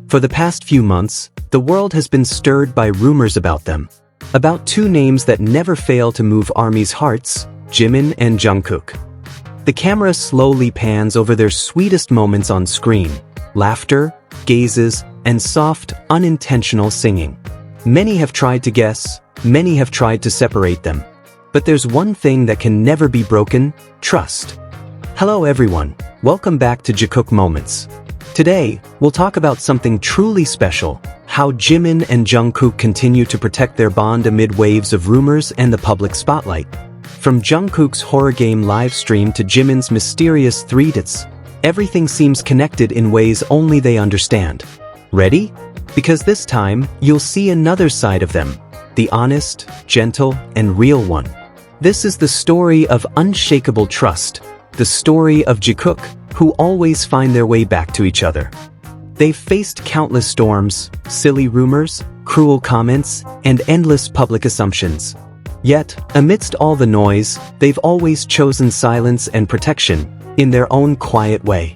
For the past few months, the world has been stirred by rumors about them. About two names that never fail to move ARMY's hearts, Jimin and Jungkook. The camera slowly pans over their sweetest moments on screen. Laughter, gazes, and soft, unintentional singing. Many have tried to guess, many have tried to separate them. But there's one thing that can never be broken: trust. Hello everyone, welcome back to Jikook Moments. Today, we'll talk about something truly special: how Jimin and Jungkook continue to protect their bond amid waves of rumors and the public spotlight. From Jungkook's horror game livestream to Jimin's mysterious 3 dates, everything seems connected in ways only they understand. Ready? Because this time, you'll see another side of them, the honest, gentle, and real one. This is the story of unshakable trust, the story of Jikook, who always find their way back to each other. They've faced countless storms, silly rumors, cruel comments, and endless public assumptions. Yet, amidst all the noise, they've always chosen silence and protection, in their own quiet way.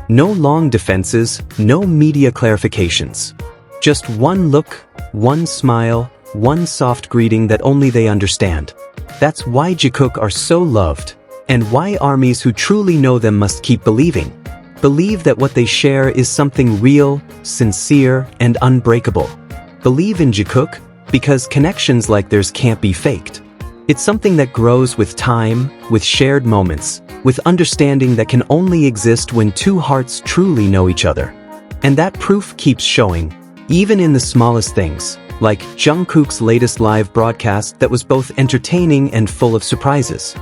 No long defenses, no media clarifications. Just one look, one smile, one soft greeting that only they understand. That's why Jikook are so loved, and why armies who truly know them must keep believing. Believe that what they share is something real, sincere, and unbreakable. Believe in Jikook, because connections like theirs can't be faked. It's something that grows with time, with shared moments, with understanding that can only exist when two hearts truly know each other. And that proof keeps showing, even in the smallest things, like Jungkook's latest live broadcast that was both entertaining and full of surprises.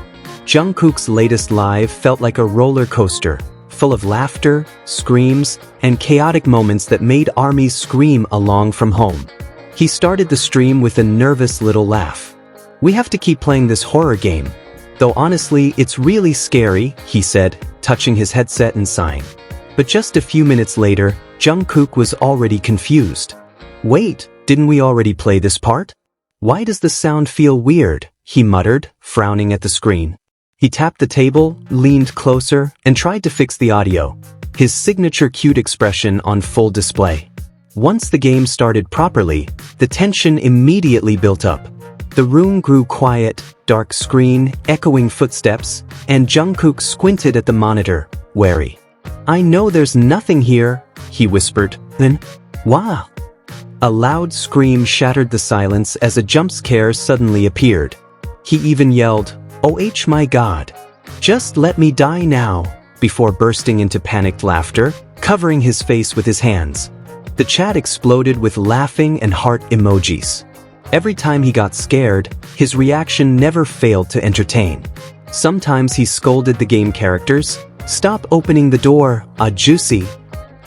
Jungkook's latest live felt like a roller coaster, full of laughter, screams, and chaotic moments that made armies scream along from home. He started the stream with a nervous little laugh. "We have to keep playing this horror game. Though honestly, it's really scary," he said, touching his headset and sighing. But just a few minutes later, Jungkook was already confused. "Wait, didn't we already play this part? Why does the sound feel weird?" he muttered, frowning at the screen. He tapped the table, leaned closer, and tried to fix the audio, his signature cute expression on full display. Once the game started properly, the tension immediately built up. The room grew quiet, dark screen, echoing footsteps, and Jungkook squinted at the monitor, wary. "I know there's nothing here," he whispered. Then, "Wow!" A loud scream shattered the silence as a jump scare suddenly appeared. He even yelled, "Oh my god! Just let me die now!" before bursting into panicked laughter, covering his face with his hands. The chat exploded with laughing and heart emojis. Every time he got scared, his reaction never failed to entertain. Sometimes he scolded the game characters, "Stop opening the door, juicy."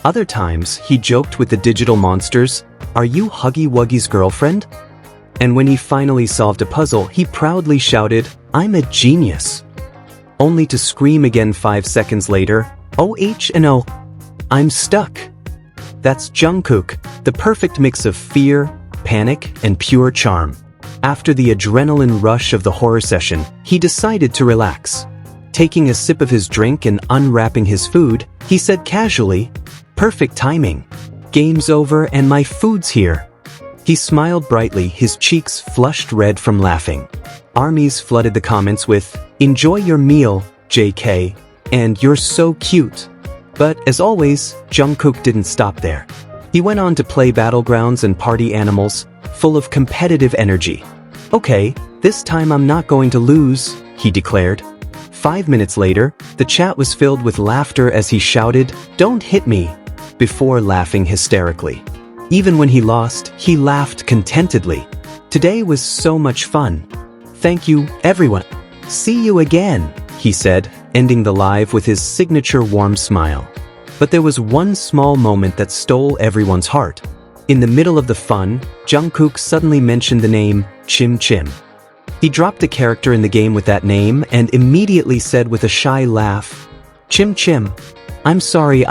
Other times, he joked with the digital monsters, "Are you Huggy Wuggy's girlfriend?" And when he finally solved a puzzle, he proudly shouted, "I'm a genius." Only to scream again 5 seconds later, "Oh no, I'm stuck." That's Jungkook, the perfect mix of fear, panic, and pure charm. After the adrenaline rush of the horror session, he decided to relax. Taking a sip of his drink and unwrapping his food, he said casually, "Perfect timing. Game's over and my food's here." He smiled brightly, his cheeks flushed red from laughing. Armies flooded the comments with, "Enjoy your meal, JK," and "You're so cute." But, as always, Jungkook didn't stop there. He went on to play Battlegrounds and Party Animals, full of competitive energy. "Okay, this time I'm not going to lose," he declared. 5 minutes later, the chat was filled with laughter as he shouted, "Don't hit me," before laughing hysterically. Even when he lost, he laughed contentedly. "Today was so much fun. Thank you, everyone. See you again," he said, ending the live with his signature warm smile. But there was one small moment that stole everyone's heart. In the middle of the fun, Jungkook suddenly mentioned the name, Chim Chim. He dropped a character in the game with that name and immediately said with a shy laugh, "Chim Chim. I'm sorry."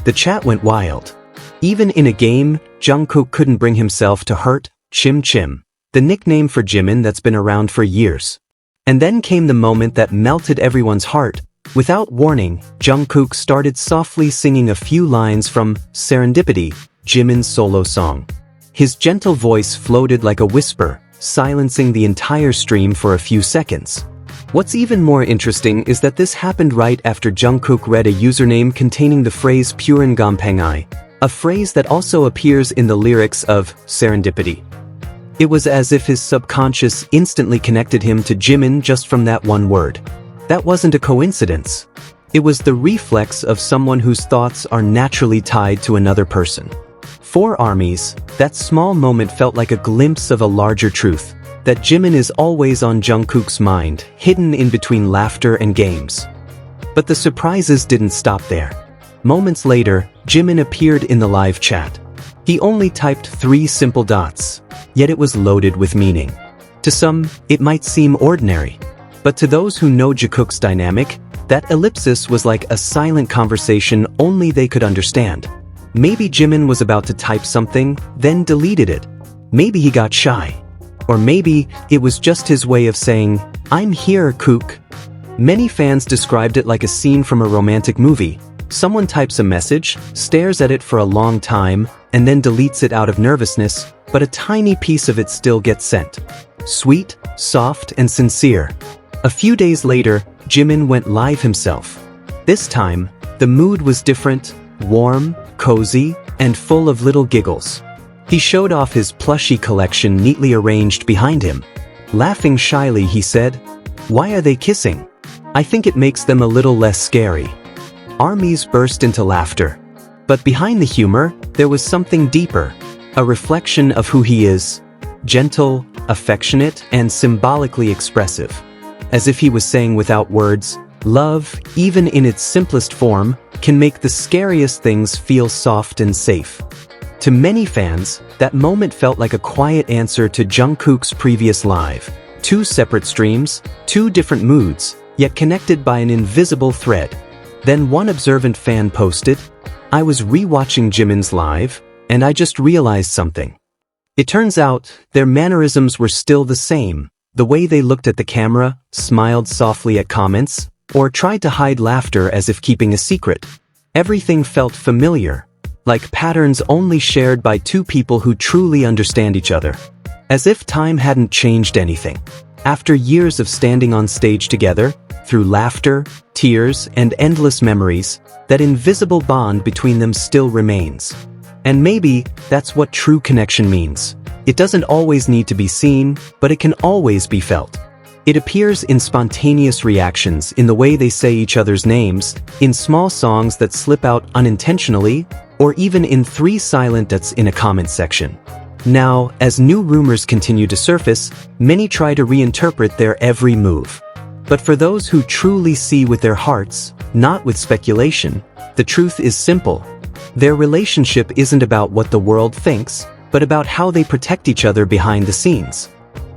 The chat went wild. Even in a game, Jungkook couldn't bring himself to hurt Chim Chim, the nickname for Jimin that's been around for years. And then came the moment that melted everyone's heart, Without warning, Jungkook started softly singing a few lines from Serendipity, Jimin's solo song. His gentle voice floated like a whisper, silencing the entire stream for a few seconds. What's even more interesting is that this happened right after Jungkook read a username containing the phrase Puren Gampengai, a phrase that also appears in the lyrics of Serendipity. It was as if his subconscious instantly connected him to Jimin just from that one word. That wasn't a coincidence. It was the reflex of someone whose thoughts are naturally tied to another person. For ARMYs, that small moment felt like a glimpse of a larger truth, that Jimin is always on Jungkook's mind, hidden in between laughter and games. But the surprises didn't stop there. Moments later, Jimin appeared in the live chat. He only typed 3 simple dots, yet it was loaded with meaning. To some, it might seem ordinary. But to those who know Jikook's dynamic, that ellipsis was like a silent conversation only they could understand. Maybe Jimin was about to type something, then deleted it. Maybe he got shy. Or maybe it was just his way of saying, "I'm here, Kook." Many fans described it like a scene from a romantic movie. Someone types a message, stares at it for a long time, and then deletes it out of nervousness, but a tiny piece of it still gets sent. Sweet, soft, and sincere. A few days later, Jimin went live himself. This time, the mood was different, warm, cozy, and full of little giggles. He showed off his plushie collection neatly arranged behind him. Laughing shyly, he said, "Why are they kissing? I think it makes them a little less scary." ARMYs burst into laughter. But behind the humor, there was something deeper, a reflection of who he is, gentle, affectionate, and symbolically expressive. As if he was saying without words, love, even in its simplest form, can make the scariest things feel soft and safe. To many fans, that moment felt like a quiet answer to Jungkook's previous live. 2 separate streams, 2 different moods, yet connected by an invisible thread. Then one observant fan posted, "I was rewatching Jimin's live, and I just realized something." It turns out, their mannerisms were still the same. The way they looked at the camera, smiled softly at comments, or tried to hide laughter as if keeping a secret. Everything felt familiar, like patterns only shared by 2 people who truly understand each other. As if time hadn't changed anything. After years of standing on stage together, through laughter, tears, and endless memories, that invisible bond between them still remains. And maybe that's what true connection means. It doesn't always need to be seen, but it can always be felt. It appears in spontaneous reactions, in the way they say each other's names, in small songs that slip out unintentionally, or even in 3 silent dots in a comment section. Now, as new rumors continue to surface, many try to reinterpret their every move. But for those who truly see with their hearts, not with speculation, the truth is simple. Their relationship isn't about what the world thinks, but about how they protect each other behind the scenes.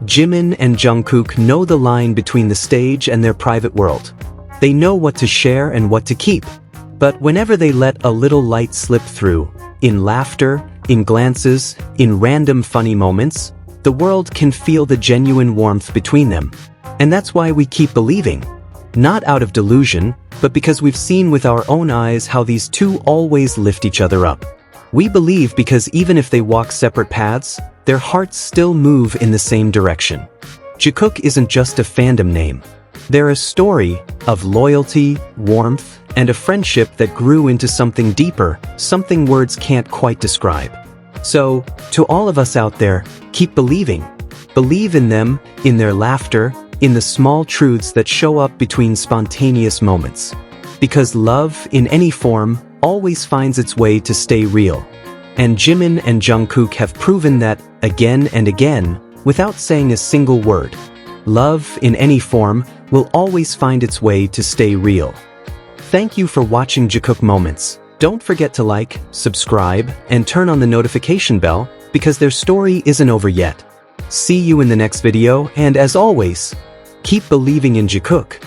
Jimin and Jungkook know the line between the stage and their private world. They know what to share and what to keep. But whenever they let a little light slip through, in laughter, in glances, in random funny moments, the world can feel the genuine warmth between them. And that's why we keep believing. Not out of delusion, but because we've seen with our own eyes how these 2 always lift each other up. We believe because even if they walk separate paths, their hearts still move in the same direction. Jikook isn't just a fandom name. They're a story of loyalty, warmth, and a friendship that grew into something deeper, something words can't quite describe. So, to all of us out there, keep believing. Believe in them, in their laughter, in the small truths that show up between spontaneous moments. Because love, in any form, always finds its way to stay real. And Jimin and Jungkook have proven that, again and again, without saying a single word. Love, in any form, will always find its way to stay real. Thank you for watching Jikook Moments. Don't forget to like, subscribe, and turn on the notification bell, because their story isn't over yet. See you in the next video, and as always, keep believing in Jikook.